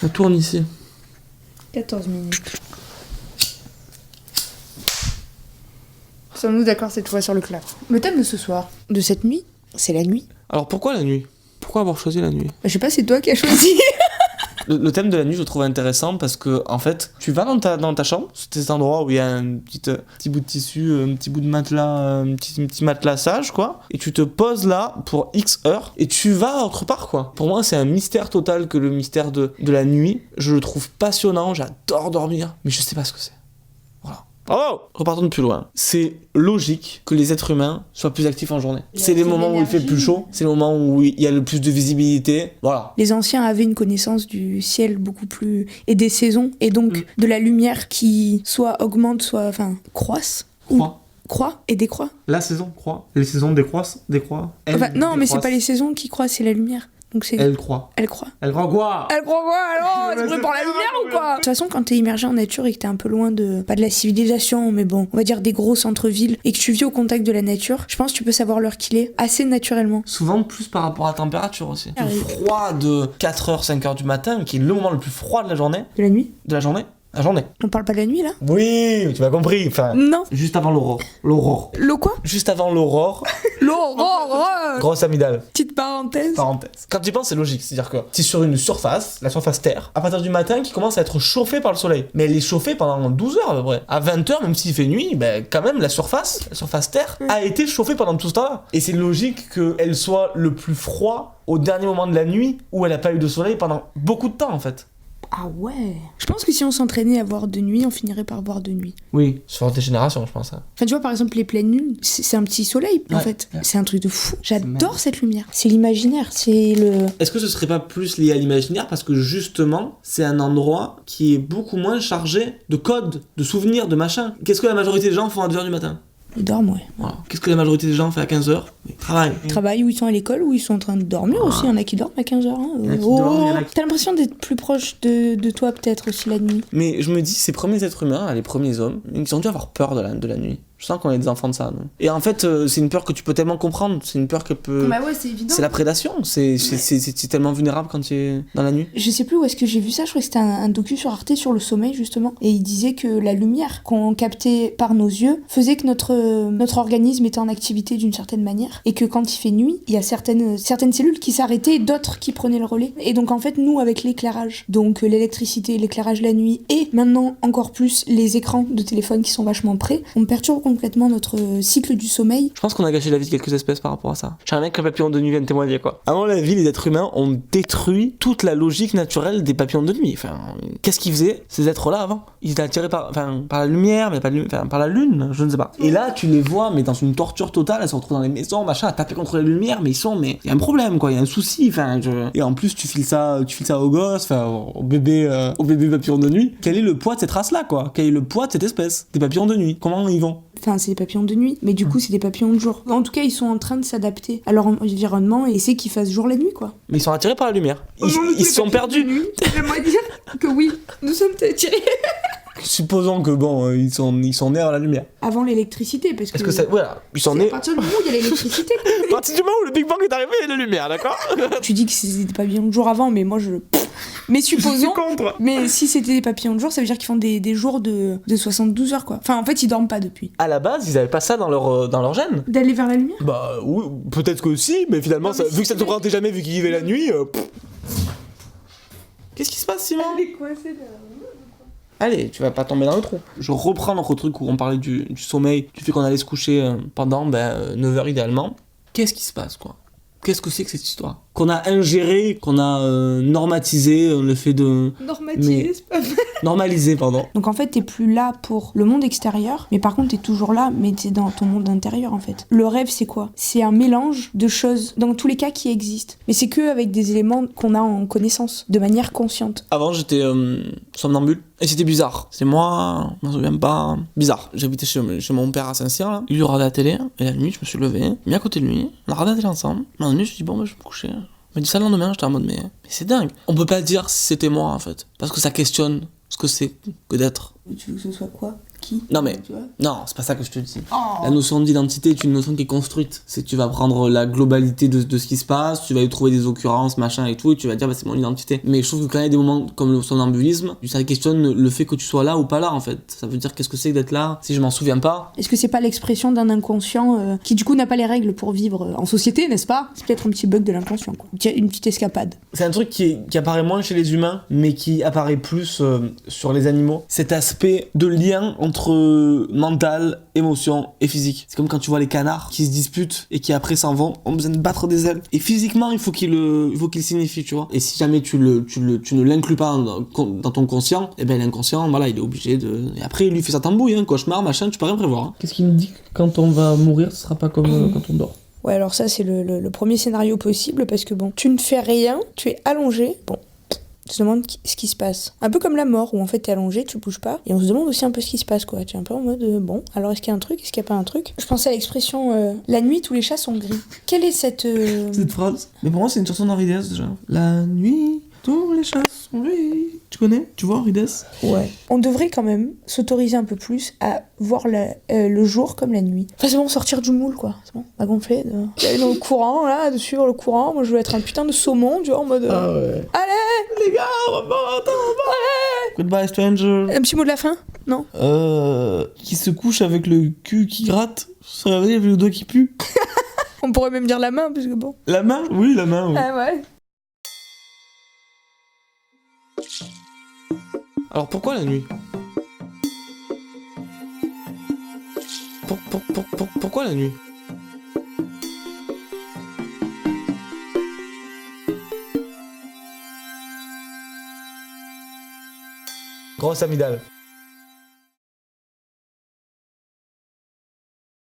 Ça tourne ici. 14 minutes. Sommes-nous d'accord cette fois sur le clap? Le thème de ce soir, de cette nuit, c'est la nuit. Alors pourquoi la nuit? Pourquoi avoir choisi la nuit? Je sais pas, c'est toi qui as choisi. Le thème de la nuit, je le trouve intéressant parce que, en fait, tu vas dans ta chambre, c'est cet endroit où il y a un petit bout de tissu, un petit bout de matelas, un petit matelassage, quoi. Et tu te poses là pour X heures et tu vas autre part, quoi. Pour moi, c'est un mystère total que le mystère de la nuit. Je le trouve passionnant, j'adore dormir, mais je sais pas ce que c'est. Voilà. Bravo! Repartons de plus loin. C'est logique que les êtres humains soient plus actifs en journée. C'est les moments où il fait le plus chaud, c'est les moments où il y a le plus de visibilité. Voilà. Les anciens avaient une connaissance du ciel beaucoup plus... et des saisons, et donc de la lumière qui soit augmente, soit... enfin, croisse. Croît et décroît. La saison croît. Les saisons décroît. Enfin, non, mais c'est pas les saisons qui croissent, c'est la lumière. Donc c'est... Elle croît. Elle croît. Elle croît quoi? Elle croît quoi alors? C'est pris pour la lumière ou quoi? De toute façon, quand t'es immergé en nature et que t'es un peu loin de... pas de la civilisation, mais bon, on va dire des gros centres-villes, et que tu vis au contact de la nature, je pense que tu peux savoir l'heure qu'il est assez naturellement. Souvent plus par rapport à la température aussi. Le froid de 4h, 5h du matin, qui est le moment le plus froid de la journée. De la nuit? De la journée. La journée. On parle pas de la nuit là? Oui, tu m'as compris. Enfin, non. Juste avant l'aurore. L'aurore. L'eau quoi? Juste avant l'aurore. L'aurore. Grosse amygdale. Petite parenthèse. Quand tu y penses, c'est logique. C'est-à-dire que tu es sur une surface, la surface Terre, à partir du matin, qui commence à être chauffée par le soleil. Mais elle est chauffée pendant 12 heures à peu près. À 20 heures, même s'il fait nuit, ben, quand même, la surface Terre, a été chauffée pendant tout ce temps-là. Et c'est logique qu'elle soit le plus froid au dernier moment de la nuit, où elle n'a pas eu de soleil pendant beaucoup de temps en fait. Ah ouais. Je pense que si on s'entraînait à voir de nuit, on finirait par voir de nuit. Oui, sur des générations, je pense. Hein. Enfin, tu vois, par exemple, les pleines lunes, c'est un petit soleil, en fait. Ouais. C'est un truc de fou. J'adore cette lumière. C'est l'imaginaire, c'est le... Est-ce que ce serait pas plus lié à l'imaginaire parce que justement, c'est un endroit qui est beaucoup moins chargé de codes, de souvenirs, de machin. Qu'est-ce que la majorité des gens font à 2h du matin? Ils dorment, ouais. Voilà. Qu'est-ce que la majorité des gens fait à 15h? Ils travaillent. Ils travaillent, ou ils sont à l'école, ou ils sont en train de dormir aussi. Il y en a qui dorment à 15h. Hein. T'as l'impression d'être plus proche de toi, peut-être, aussi la nuit. Mais je me dis, ces premiers êtres humains, les premiers hommes, ils ont dû avoir peur de la nuit. Je sens qu'on est des enfants de ça, non? Et en fait, c'est une peur que tu peux tellement comprendre. C'est une peur que peut... Bah ouais, c'est évident. C'est la prédation. C'est tellement vulnérable quand tu es dans la nuit. Je sais plus où est-ce que j'ai vu ça. Je crois que c'était un docu sur Arte sur le sommeil, justement. Et il disait que la lumière qu'on captait par nos yeux faisait que notre organisme était en activité d'une certaine manière. Et que quand il fait nuit, il y a certaines cellules qui s'arrêtaient et d'autres qui prenaient le relais. Et donc, en fait, nous, avec l'éclairage, donc l'électricité, l'éclairage la nuit, et maintenant, encore plus, les écrans de téléphone qui sont vachement près, on perturbe complètement notre cycle du sommeil. Je pense qu'on a gâché la vie de quelques espèces par rapport à ça. J'aimerais bien qu'un papillon de nuit vienne témoigner, quoi. Avant la vie, les êtres humains ont détruit toute la logique naturelle des papillons de nuit. Enfin, qu'est-ce qu'ils faisaient, ces êtres-là, avant? Ils étaient attirés par la lumière, mais par la lune, je ne sais pas. Et là, tu les vois, mais dans une torture totale, elles se retrouvent dans les maisons, machin, à taper contre la lumière, mais il y a un problème, quoi, il y a un souci, Et en plus, tu files ça aux gosses, au bébé papillon de nuit. Quel est le poids de cette race-là, quoi? Quel est le poids de cette espèce? Des papillons de nuit. Comment ils vont? Enfin, c'est des papillons de nuit, mais du coup, c'est des papillons de jour. En tout cas, ils sont en train de s'adapter à leur environnement et c'est qu'ils fassent jour la nuit, quoi. Mais ils sont attirés par la lumière. Ils se sont perdus. J'aimerais dire que oui, nous sommes attirés. Supposons que ils sont nés à la lumière. Avant l'électricité, parce que... Est-ce que ça... Voilà, ils sont nés... À partir du moment où il y a l'électricité. À partir du moment où le Big Bang est arrivé, il y a la lumière, d'accord? Tu dis que c'était des papillons de jour avant, mais moi Mais supposons... Je suis contre. Mais si c'était des papillons de jour, ça veut dire qu'ils font des jours de 72 heures, quoi. Enfin, en fait, ils dorment pas depuis. À la base, ils avaient pas ça dans leur gène. D'aller vers la lumière? Bah oui, peut-être que si, mais finalement, non, mais vu que ça ne te présentait jamais, vu qu'ils vivaient la nuit... Qu'est-ce qui se passe, Simon? Elle est coincée derrière. Allez, tu vas pas tomber dans le trou. Je reprends notre truc où on parlait du sommeil, du fait qu'on allait se coucher pendant 9h idéalement. Qu'est-ce qui se passe, quoi? Qu'est-ce que c'est que cette histoire? Qu'on a ingéré, qu'on a normatisé le fait de... C'est pas vrai. Normalisé, pardon. Donc en fait, t'es plus là pour le monde extérieur, mais par contre, t'es toujours là, mais t'es dans ton monde intérieur, en fait. Le rêve, c'est quoi? C'est un mélange de choses, dans tous les cas, qui existent. Mais c'est que avec des éléments qu'on a en connaissance, de manière consciente. Avant, j'étais somnambule, et c'était bizarre. C'est moi, je m'en souviens pas. Bizarre. J'habitais chez mon père à Saint-Cyr, là. Il regardait la télé, et la nuit, je me suis levé, mis à côté de lui, on a regardé la télé ensemble. À un moment donné, je me suis dit, bon, je vais me coucher. Il m'a dit ça le lendemain, j'étais en mode, mais c'est dingue. On peut pas dire si c'était moi, en fait. Parce que ça questionne ce que c'est que d'être. Tu veux que ce soit quoi? qui. Non, mais- Tu vois. Non, c'est pas ça que je te dis. Oh. La notion d'identité est une notion qui est construite. C'est que tu vas prendre la globalité de ce qui se passe, tu vas y trouver des occurrences, machin et tout, et tu vas dire bah, c'est mon identité. Mais je trouve que quand il y a des moments comme le somnambulisme, ça questionne le fait que tu sois là ou pas là en fait. Ça veut dire qu'est-ce que c'est que d'être là si je m'en souviens pas. Est-ce que c'est pas l'expression d'un inconscient qui du coup n'a pas les règles pour vivre en société, n'est-ce pas? C'est peut-être un petit bug de l'inconscient, quoi. Une petite escapade. C'est un truc qui apparaît moins chez les humains, mais qui apparaît plus sur les animaux. Cet aspect de lien entre mental, émotion et physique. C'est comme quand tu vois les canards qui se disputent et qui après s'en vont, ont besoin de battre des ailes. Et physiquement, il faut qu'il signifie, tu vois. Et si jamais tu ne l'inclus pas dans ton conscient, et ben l'inconscient, voilà, il est obligé de... Et après, il lui fait sa tambouille, hein, cauchemar, machin, tu peux rien prévoir. Hein. Qu'est-ce qu'il me dit que quand on va mourir, ce sera pas comme quand on dort? Ouais, alors ça, c'est le premier scénario possible, parce que bon, tu ne fais rien, tu es allongé, bon, tu te demandes ce qui se passe. Un peu comme la mort, où en fait t'es allongé, tu bouges pas, et on se demande aussi un peu ce qui se passe, quoi. Tu es un peu en mode, bon, alors est-ce qu'il y a un truc, est-ce qu'il y a pas un truc? Je pensais à l'expression, la nuit, tous les chats sont gris. Quelle est cette... Cette phrase. Mais pour moi, c'est une chanson d'Henri Dess, déjà. La nuit, tous les chats sont gris. Tu connais? Tu vois Henri Dess? Ouais. On devrait quand même s'autoriser un peu plus à voir le jour comme la nuit. Enfin, c'est bon, sortir du moule, quoi. C'est bon, on va gonfler. D'aller dans le courant, là, de suivre le courant. Moi, je veux être un putain de saumon, tu vois, en mode... Ah ouais. Allez, Les gars, on va Goodbye, stranger. un petit mot de la fin? Non? Qui se couche avec le cul qui gratte, se réveille avec le doigt qui pue. On pourrait même dire la main, parce que bon... La main? Oui, la main, oui. Ah ouais. Alors pourquoi la nuit? Pourquoi la nuit? Grosse amygdale.